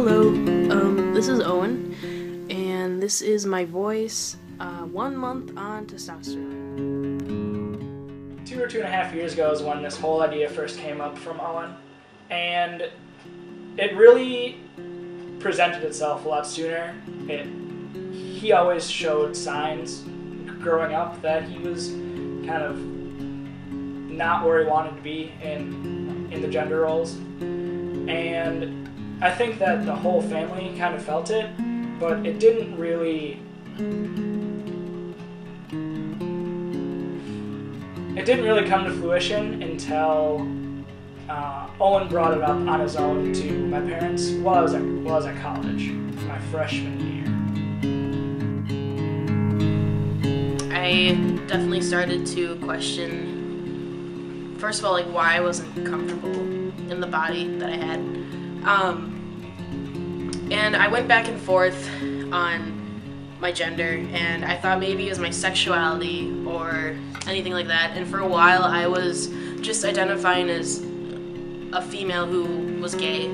Hello, this is Owen, and this is my voice 1 month on testosterone. 2 or 2.5 years ago is when this whole idea first came up from Owen, and it really presented itself a lot sooner. He always showed signs growing up that he was kind of not where he wanted to be in the gender roles, and I think that the whole family kind of felt it, but it didn't really come to fruition until Owen brought it up on his own to my parents while I was at college, my freshman year. I definitely started to question, first of all, like why I wasn't comfortable in the body that I had. And I went back and forth on my gender, and I thought maybe it was my sexuality or anything like that. And for a while I was just identifying as a female who was gay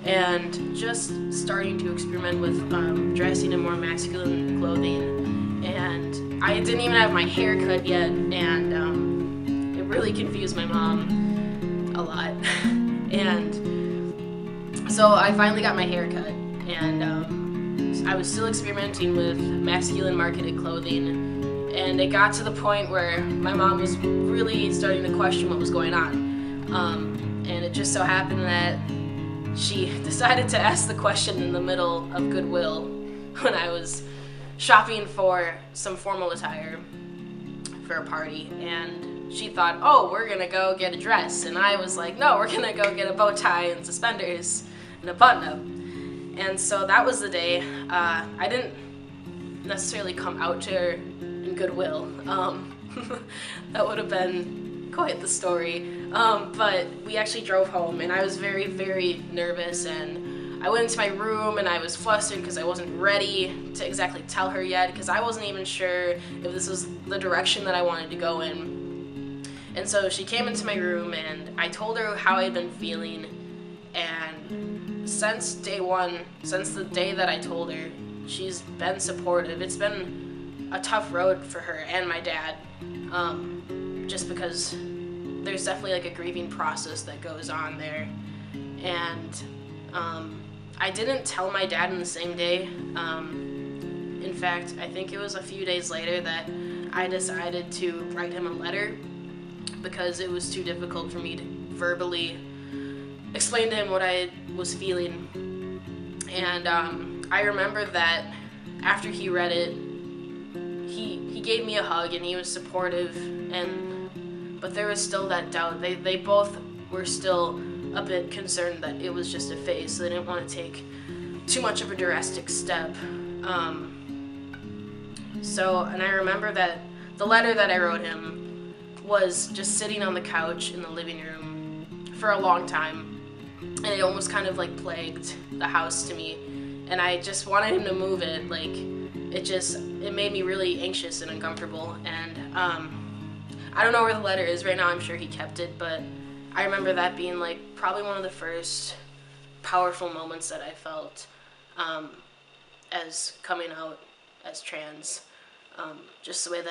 and just starting to experiment with dressing in more masculine clothing. And I didn't even have my hair cut yet, and it really confused my mom a lot. And so I finally got my hair cut, and I was still experimenting with masculine marketed clothing, and it got to the point where my mom was really starting to question what was going on. And it just so happened that she decided to ask the question in the middle of Goodwill when I was shopping for some formal attire for a party, and she thought, oh, we're gonna go get a dress, and I was like, no, we're gonna go get a bow tie and suspenders and a button-up. And so that was the day. I didn't necessarily come out to her in Goodwill. That would have been quite the story. But we actually drove home, and I was very, very nervous, and I went into my room and I was flustered because I wasn't ready to exactly tell her yet, because I wasn't even sure if this was the direction that I wanted to go in. And so she came into my room, and I told her how I had been feeling, and since day one, since the day that I told her, she's been supportive. It's been a tough road for her and my dad, just because there's definitely like a grieving process that goes on there. And I didn't tell my dad in the same day. In fact, I think it was a few days later that I decided to write him a letter, because it was too difficult for me to verbally explain to him what I was feeling. And I remember that after he read it, he gave me a hug and he was supportive, but there was still that doubt. They both were still a bit concerned that it was just a phase, so they didn't want to take too much of a drastic step. And I remember that the letter that I wrote him was just sitting on the couch in the living room for a long time, and it almost kind of like plagued the house to me, and I just wanted him to move it. Like it made me really anxious and uncomfortable. And I don't know where the letter is right now. I'm sure he kept it, but I remember that being like probably one of the first powerful moments that I felt as coming out as trans. Just the way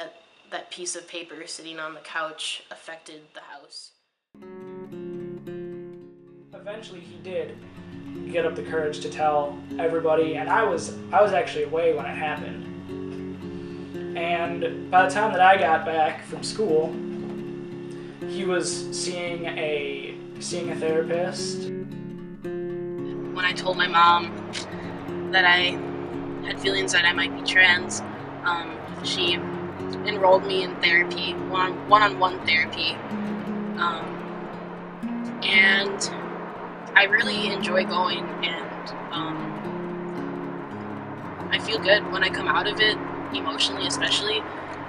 that piece of paper sitting on the couch affected the house. Eventually he did get up the courage to tell everybody, and I was actually away when it happened. And by the time that I got back from school, he was seeing a therapist. When I told my mom that I had feelings that I might be trans, she enrolled me in therapy, one-on-one therapy, and I really enjoy going, and I feel good when I come out of it, emotionally especially.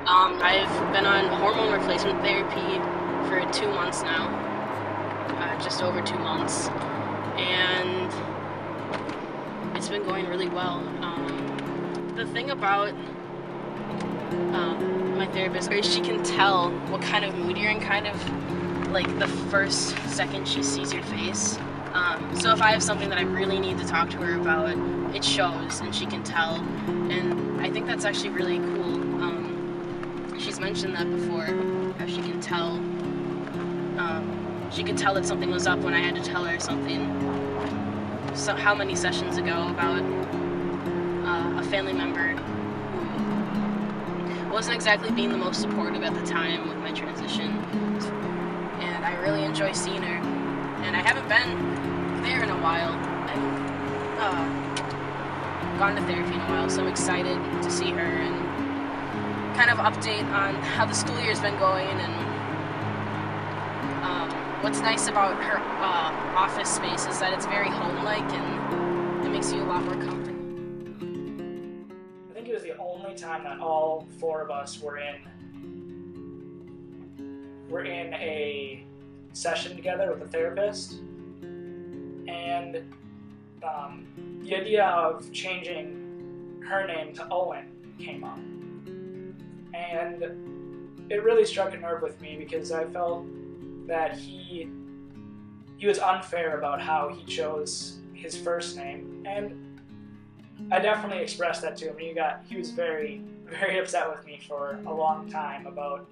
I've been on hormone replacement therapy for 2 months now, just over 2 months, and it's been going really well. The thing about my therapist is she can tell what kind of mood you're in, kind of like the first second she sees your face. So if I have something that I really need to talk to her about, it shows and she can tell. And I think that's actually really cool. She's mentioned that before, how she can tell. She could tell that something was up when I had to tell her something. So how many sessions ago about a family member who wasn't exactly being the most supportive at the time with my transition. And I really enjoy seeing her. And I haven't been there in a while. I've gone to therapy in a while, so I'm excited to see her and kind of update on how the school year's been going. And what's nice about her office space is that it's very home-like and it makes you a lot more comfortable. I think it was the only time that all four of us were in a session together with a therapist, and the idea of changing her name to Owen came up, and it really struck a nerve with me because I felt that he was unfair about how he chose his first name, and I definitely expressed that to him. He was very, very upset with me for a long time about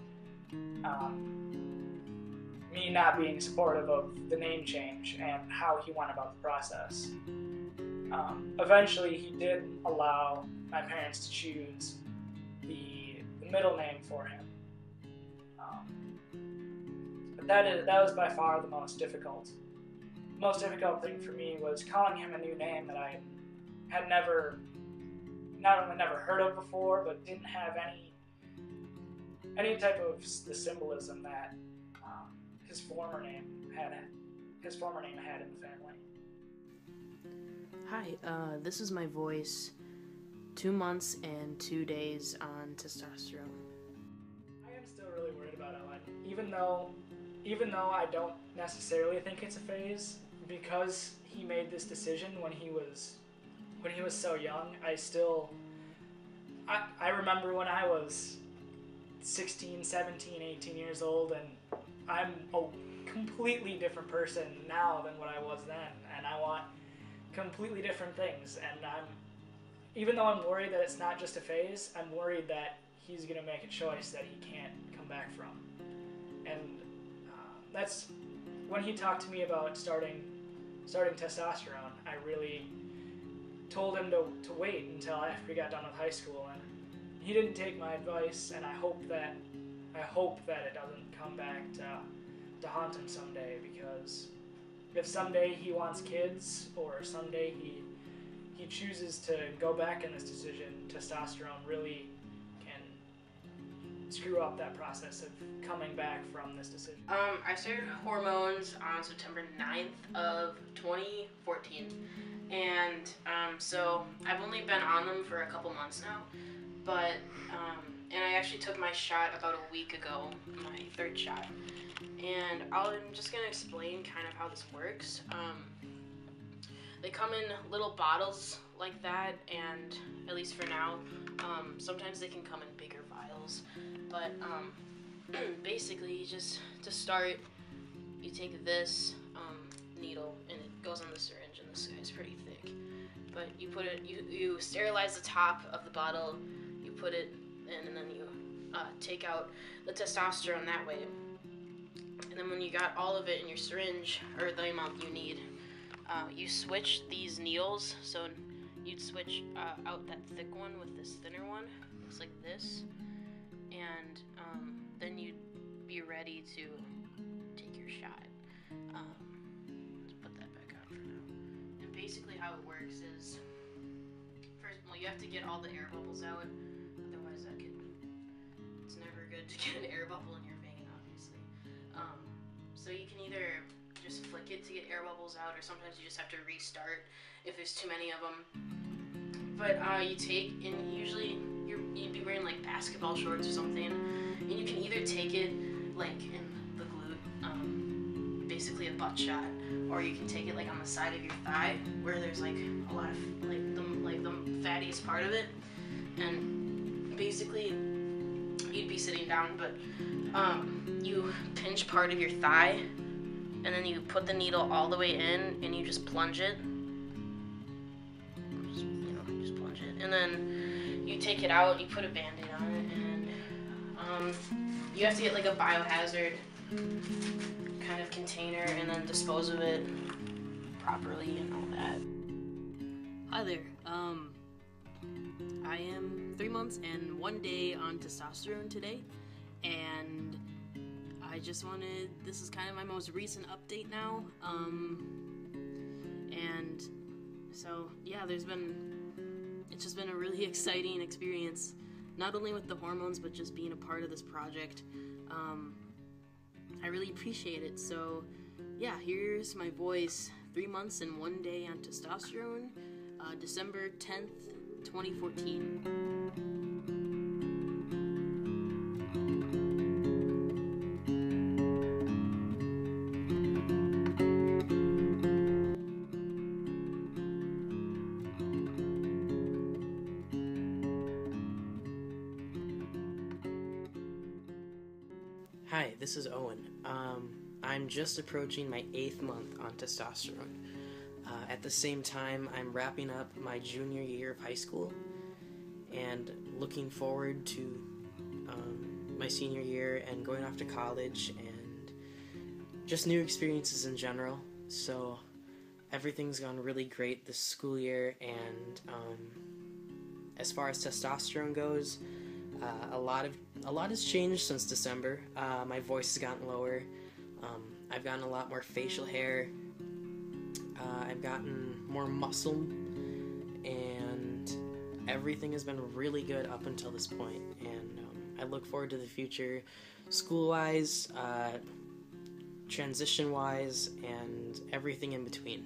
me not being supportive of the name change and how he went about the process. Eventually, he did allow my parents to choose the middle name for him. But that was by far the most difficult. The most difficult thing for me was calling him a new name that I had not only never heard of before, but didn't have any type of the symbolism that his former name had in the family. Hi, this is my voice. 2 months and 2 days on testosterone. I am still really worried about Owen, even though I don't necessarily think it's a phase, because he made this decision when he was so young. I remember when I was 16, 17, 18 years old, and I'm a completely different person now than what I was then, and I want completely different things. And even though I'm worried that it's not just a phase, I'm worried that he's gonna make a choice that he can't come back from. And that's when he talked to me about starting testosterone. I really told him to wait until after he got done with high school, and he didn't take my advice. And I hope that it doesn't come back to haunt him someday, because if someday he wants kids, or someday he chooses to go back in this decision, testosterone really can screw up that process of coming back from this decision. I started hormones on September 9th of 2014, and so I've only been on them for a couple months now, but and I actually took my shot about a week ago, my third shot, and I'm just gonna explain kind of how this works. They come in little bottles like that, and at least for now, sometimes they can come in bigger vials, but basically, just to start, you take this needle and it goes on the syringe, and this guy's pretty thick, but you put it, you sterilize the top of the bottle, you put it in, and then you take out the testosterone that way. And then when you got all of it in your syringe, or the amount you need, you switch these needles. So you'd switch out that thick one with this thinner one. Looks like this. And then you'd be ready to take your shot. Let's put that back on for now. And basically how it works is, first, well, you have to get all the air bubbles out. Otherwise it's never good to get an air bubble in your vein, obviously. So you can either just flick it to get air bubbles out, or sometimes you just have to restart if there's too many of them. But you take, and usually you'd be wearing like basketball shorts or something, and you can either take it like in the glute, basically a butt shot, or you can take it like on the side of your thigh where there's like a lot of like the fattiest part of it, and basically you'd be sitting down, but you pinch part of your thigh and then you put the needle all the way in and you just plunge it. Just plunge it. And then you take it out, you put a Band-Aid on it, and you have to get like a biohazard kind of container and then dispose of it properly and all that. Hi there. I am 3 months and 1 day on testosterone today, and I just wanted, this is kind of my most recent update now, and so yeah, it's just been a really exciting experience, not only with the hormones, but just being a part of this project. I really appreciate it. So yeah, here's my voice, 3 months and 1 day on testosterone, December 10th, 2014. Hi, this is Owen. I'm just approaching my 8th month on testosterone. At the same time, I'm wrapping up my junior year of high school and looking forward to my senior year and going off to college and just new experiences in general. So everything's gone really great this school year, and as far as testosterone goes, a lot has changed since December. My voice has gotten lower. I've gotten a lot more facial hair. I've gotten more muscle, and everything has been really good up until this point. And I look forward to the future, school-wise, transition-wise, and everything in between.